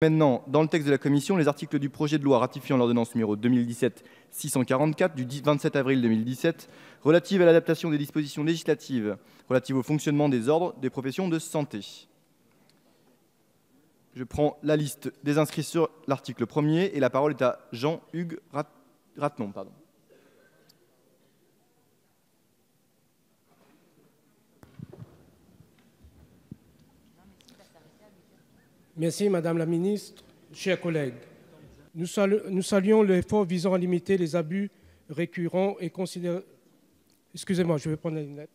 Maintenant, dans le texte de la commission, les articles du projet de loi ratifiant l'ordonnance numéro 2017-644 du 27 avril 2017 relative à l'adaptation des dispositions législatives relatives au fonctionnement des ordres des professions de santé. Je prends la liste des inscrits sur l'article 1er et la parole est à Jean-Hugues Ratnon. Merci Madame la Ministre, chers collègues. Nous saluons l'effort visant à limiter les abus récurrents et considérer... Excusez-moi, je vais prendre la lunette.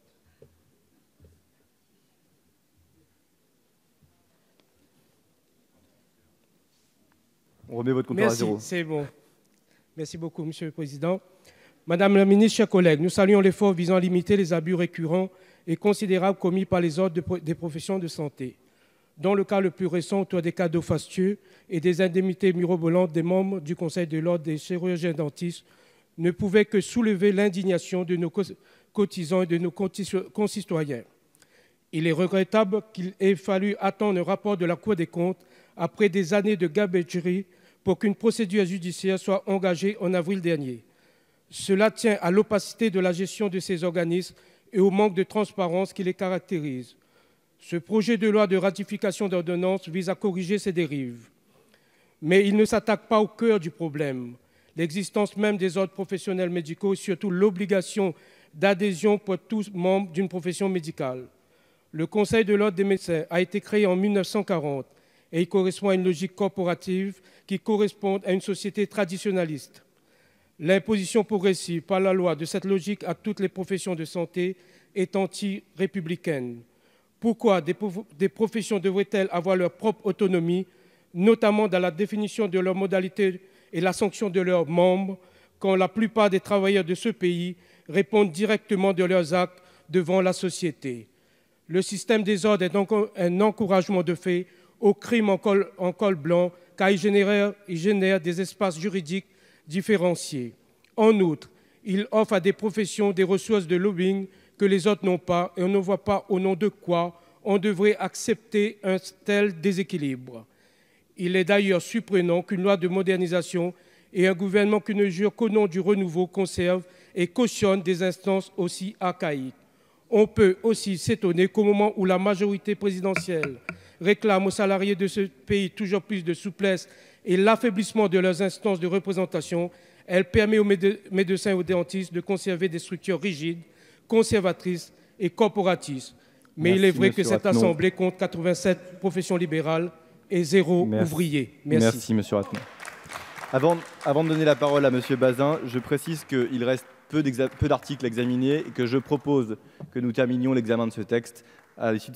On remet votre compteur à zéro. Merci, c'est bon. Merci beaucoup, Monsieur le Président. Madame la Ministre, chers collègues, nous saluons l'effort visant à limiter les abus récurrents et considérables commis par les ordres des professions de santé. Dans le cas le plus récent, autour des cadeaux fastueux et des indemnités mirobolantes des membres du Conseil de l'ordre des chirurgiens dentistes, ne pouvait que soulever l'indignation de nos cotisants et de nos concitoyens. Il est regrettable qu'il ait fallu attendre un rapport de la Cour des comptes après des années de gabegie pour qu'une procédure judiciaire soit engagée en avril dernier. Cela tient à l'opacité de la gestion de ces organismes et au manque de transparence qui les caractérise. Ce projet de loi de ratification d'ordonnance vise à corriger ces dérives. Mais il ne s'attaque pas au cœur du problème, l'existence même des ordres professionnels médicaux et surtout l'obligation d'adhésion pour tous membres d'une profession médicale. Le Conseil de l'ordre des médecins a été créé en 1940 et il correspond à une logique corporative qui correspond à une société traditionnaliste. L'imposition progressive par la loi de cette logique à toutes les professions de santé est anti-républicaine. Pourquoi des professions devraient-elles avoir leur propre autonomie, notamment dans la définition de leurs modalités et la sanction de leurs membres, quand la plupart des travailleurs de ce pays répondent directement de leurs actes devant la société? Le système des ordres est donc un encouragement de fait au crime en col blanc, car il génère des espaces juridiques différenciés. En outre, il offre à des professions des ressources de lobbying que les autres n'ont pas, et on ne voit pas au nom de quoi on devrait accepter un tel déséquilibre. Il est d'ailleurs surprenant qu'une loi de modernisation et un gouvernement qui ne jure qu'au nom du renouveau conserve et cautionne des instances aussi archaïques. On peut aussi s'étonner qu'au moment où la majorité présidentielle réclame aux salariés de ce pays toujours plus de souplesse et l'affaiblissement de leurs instances de représentation, elle permet aux médecins et aux dentistes de conserver des structures rigides, conservatrices et corporatistes. Mais Merci, il est vrai que cette Ratnon. Assemblée compte 87 professions libérales et 0 ouvriers. Merci, Monsieur Ratnon. Avant de donner la parole à Monsieur Bazin, je précise qu'il reste peu d'articles à examiner et que je propose que nous terminions l'examen de ce texte à l'issue de